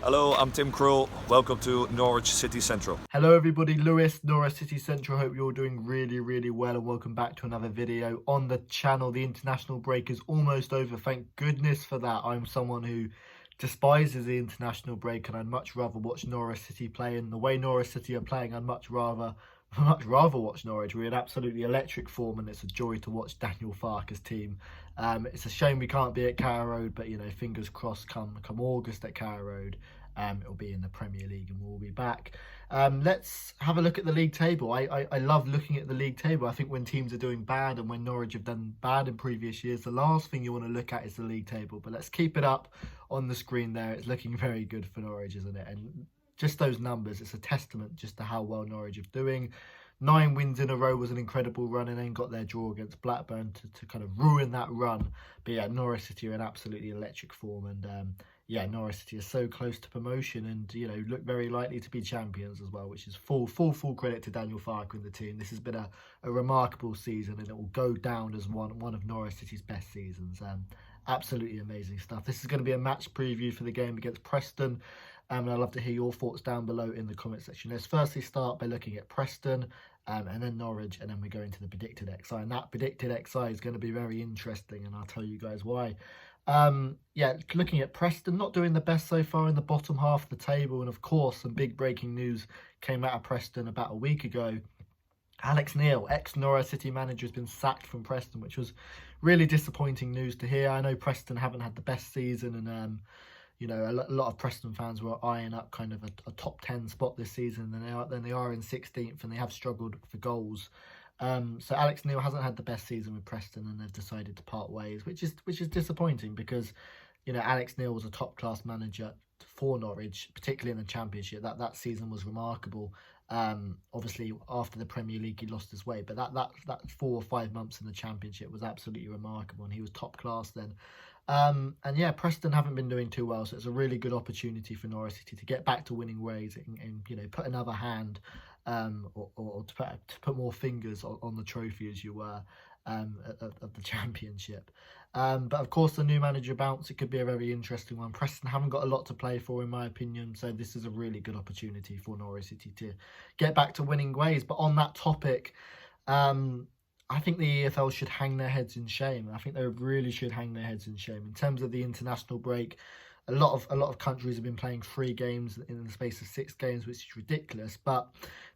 Hello, I'm Tim Krul. Welcome to Norwich City Central. Hello everybody, Lewis, Norwich City Central. Hope you're doing really well and welcome back to another video on the channel. The international break is almost over, thank goodness for that. I'm someone who despises the international break and I'd much rather watch Norwich City play, and the way Norwich City are playing I'd much rather watch Norwich. We're in absolutely electric form and it's a joy to watch Daniel Farke's team. It's a shame we can't be at Carrow Road, but you know, fingers crossed come August at Carrow Road. It'll be in the Premier League and we'll be back. Let's have a look at the league table. I love looking at the league table. I think when teams are doing bad and when Norwich have done bad in previous years, the last thing you want to look at is the league table. But let's keep it up on the screen there. It's looking very good for Norwich, isn't it? And just those numbers, it's a testament just to how well Norwich are doing. 9 wins in a row was an incredible run, and then got their draw against Blackburn to kind of ruin that run. But yeah, Norwich City are in absolutely electric form, and yeah, Norwich City is so close to promotion, and you know, look very likely to be champions as well, which is full credit to Daniel Farke and the team. This has been a remarkable season, and it will go down as one of Norwich City's best seasons. Absolutely amazing stuff. This is going to be a match preview for the game against Preston. And I'd love to hear your thoughts down below in the comment section. Let's firstly start by looking at Preston and then Norwich, and then we go into the predicted XI. And that predicted XI is going to be very interesting, and I'll tell you guys why. Yeah, looking at Preston, not doing the best so far in the bottom half of the table. And of course, some big breaking news came out of Preston about a week ago. Alex Neil, ex-Norwich City manager, has been sacked from Preston, which was really disappointing news to hear. I know Preston haven't had the best season, and you know, a lot of Preston fans were eyeing up kind of a top 10 spot this season, and then they are in 16th, and they have struggled for goals. So Alex Neil hasn't had the best season with Preston, and they've decided to part ways, which is disappointing because, you know, Alex Neil was a top class manager for Norwich, particularly in the Championship. That season was remarkable. Obviously after the Premier League he lost his way, but that 4 or 5 months in the Championship was absolutely remarkable, and he was top class then. And yeah, Preston haven't been doing too well, so it's a really good opportunity for Norwich City to get back to winning ways and you know, put another hand or to put more fingers on the trophy, as you were, of the Championship. But of course, the new manager bounce, it could be a very interesting one. Preston haven't got a lot to play for, in my opinion, so this is a really good opportunity for Norwich City to get back to winning ways. But on that topic, I think the EFL should hang their heads in shame. I think they really should hang their heads in shame. In terms of the international break, a lot of countries have been playing 3 games in the space of 6 games, which is ridiculous. But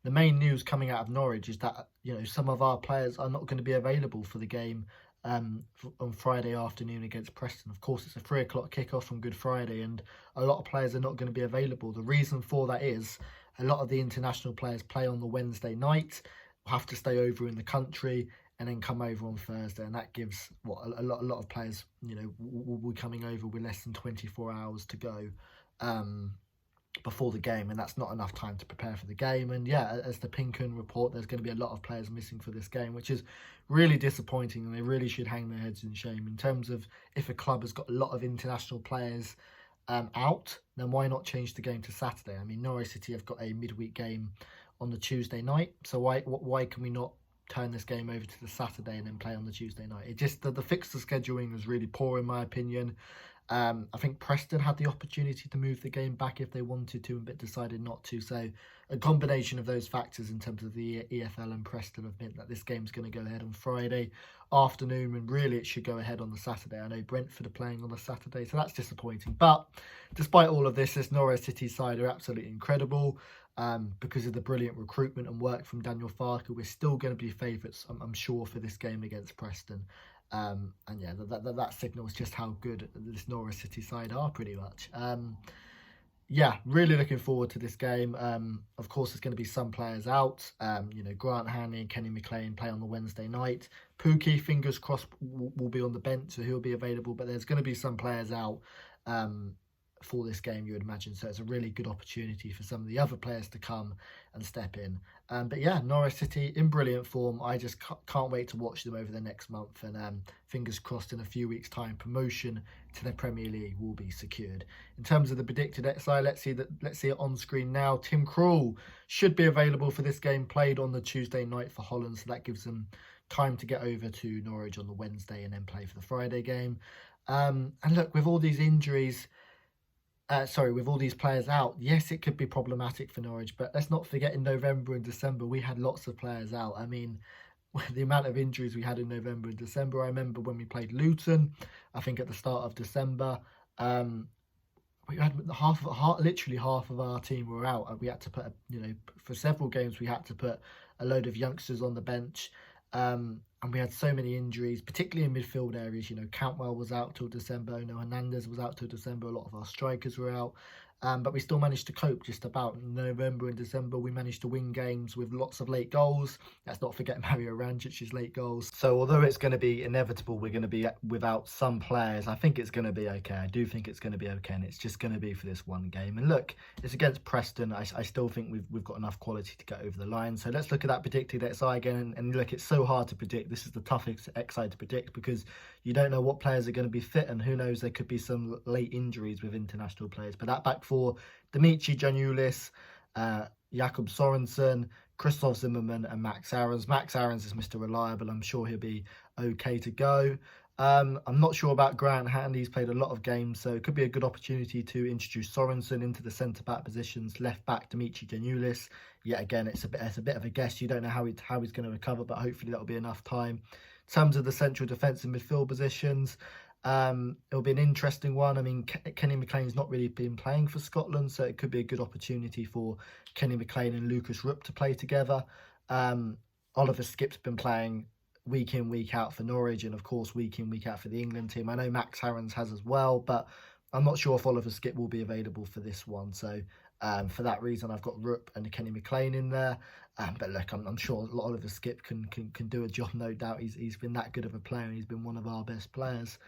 the main news coming out of Norwich is that, you know, some of our players are not going to be available for the game on Friday afternoon against Preston. Of course, it's a 3 o'clock kickoff on Good Friday, and a lot of players are not going to be available. The reason for that is a lot of the international players play on the Wednesday night, have to stay over in the country, and then come over on Thursday, and that gives a lot of players, you know, will be coming over with less than 24 hours to go before the game, and that's not enough time to prepare for the game. And yeah, as the Pinkun report, there's going to be a lot of players missing for this game, which is really disappointing, and they really should hang their heads in shame. In terms of, if a club has got a lot of international players out, then why not change the game to Saturday? I mean, Norwich City have got a midweek game on the Tuesday night, so why can we not turn this game over to the Saturday and then play on the Tuesday night? It just, the fixture scheduling was really poor, in my opinion. I think Preston had the opportunity to move the game back if they wanted to, but decided not to. So a combination of those factors in terms of the EFL and Preston have meant that this game's going to go ahead on Friday afternoon, and really it should go ahead on the Saturday. I know Brentford are playing on the Saturday, so that's disappointing. But despite all of this Norwich City side are absolutely incredible. Because of the brilliant recruitment and work from Daniel Farke, we're still going to be favourites, I'm sure, for this game against Preston. And yeah, that signals just how good this Norwich City side are, pretty much. Yeah, really looking forward to this game. Of course, there's going to be some players out. You know, Grant Hanley and Kenny McLean play on the Wednesday night. Pookie, fingers crossed, will be on the bench, so he'll be available. But there's going to be some players out for this game, you would imagine. So it's a really good opportunity for some of the other players to come and step in. But yeah, Norwich City in brilliant form. I just can't wait to watch them over the next month, and fingers crossed in a few weeks time promotion to the Premier League will be secured. In terms of the predicted XI, let's see it on screen now. Tim Krul should be available for this game, played on the Tuesday night for Holland, so that gives them time to get over to Norwich on the Wednesday and then play for the Friday game. And look, with all these injuries, with all these players out, yes, it could be problematic for Norwich, but let's not forget in November and December we had lots of players out. I mean, the amount of injuries we had in November and December. I remember when we played Luton, I think at the start of December, we had literally half of our team were out. We had to put, for several games, we had to put a load of youngsters on the bench. And we had so many injuries, particularly in midfield areas. Cantwell was out till December. Hernandez was out till December. A lot of our strikers were out. But we still managed to cope just about. In November and December, we managed to win games with lots of late goals. Let's not forget Mario Ranjic's late goals. So although it's going to be inevitable, we're going to be without some players, I think it's going to be okay. I do think it's going to be okay, and it's just going to be for this one game. And look, it's against Preston. I still think we've got enough quality to get over the line. So let's look at that predicted XI again. And look, it's so hard to predict. This is the toughest XI to predict because you don't know what players are going to be fit, and who knows, there could be some late injuries with international players. But that back four, Dimitri Janulis, Jakob Sorensen, Christoph Zimmerman and Max Aarons. Max Aarons is Mr. Reliable. I'm sure he'll be okay to go. I'm not sure about Grant Hand. He's played a lot of games, so it could be a good opportunity to introduce Sorensen into the centre-back positions. Left back, Dimitri Janulis. Yet again, it's a bit of a guess. You don't know how he's going to recover, but hopefully that'll be enough time. In terms of the central defensive midfield positions, it'll be an interesting one. I mean, Kenny McLean's not really been playing for Scotland, so it could be a good opportunity for Kenny McLean and Lucas Rupp to play together. Oliver Skipp's been playing week in, week out for Norwich, and of course week in, week out for the England team. I know Max Aarons has as well, but I'm not sure if Oliver Skipp will be available for this one. So for that reason, I've got Rupp and Kenny McLean in there. But look, I'm sure Oliver Skipp can do a job, no doubt. He's been that good of a player, and he's been one of our best players.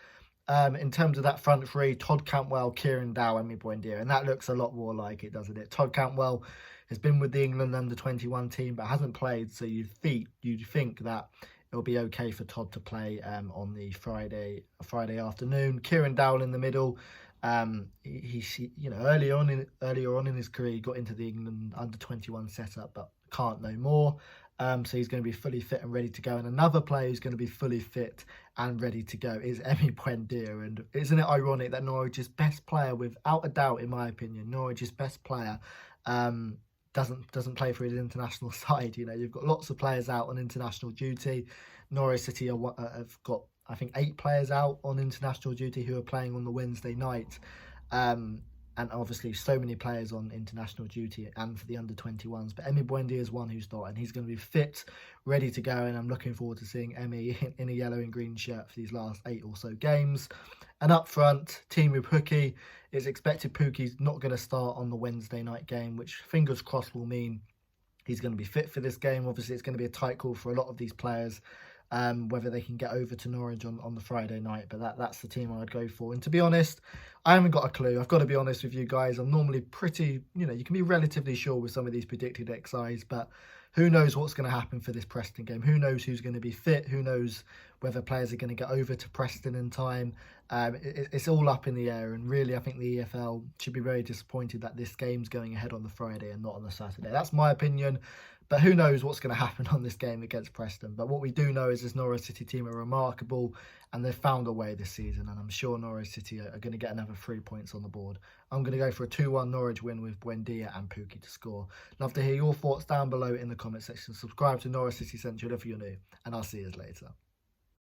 In terms of that front three, Todd Cantwell, Kieran Dow, and Buendia, and that looks a lot more like it, doesn't it? Todd Cantwell has been with the England under-21 team, but hasn't played, so you'd think that it'll be okay for Todd to play on the Friday afternoon. Kieran Dowell in the middle. Earlier on in his career, he got into the England under-21 setup, but can't no more. So he's going to be fully fit and ready to go. And another player who's going to be fully fit and ready to go is Emi Buendia. And isn't it ironic that Norwich's best player, without a doubt, in my opinion, Norwich's best player doesn't play for his international side? You've got lots of players out on international duty. Norwich City have got, I think, 8 players out on international duty who are playing on the Wednesday night. And obviously so many players on international duty and for the under-21s. But Emi Buendia is one who's not, and he's going to be fit, ready to go. And I'm looking forward to seeing Emi in a yellow and green shirt for these last 8 or so games. And up front, Teemu Pukki. It's expected Pukki's not going to start on the Wednesday night game, which fingers crossed will mean he's going to be fit for this game. Obviously, it's going to be a tight call for a lot of these players, whether they can get over to Norwich on the Friday night. But that's the team I'd go for. And to be honest, I haven't got a clue. I've got to be honest with you guys. I'm normally pretty, you can be relatively sure with some of these predicted XIs, but who knows what's going to happen for this Preston game? Who knows who's going to be fit? Who knows whether players are going to get over to Preston in time? It's all up in the air, and really I think the EFL should be very disappointed that this game's going ahead on the Friday and not on the Saturday. That's my opinion, but who knows what's going to happen on this game against Preston. But what we do know is this Norwich City team are remarkable, and they've found a way this season, and I'm sure Norwich City are going to get another 3 points on the board. I'm going to go for a 2-1 Norwich win with Buendia and Pukki to score. Love to hear your thoughts down below in the comment section. Subscribe to Norwich City Central if you're new, and I'll see you later.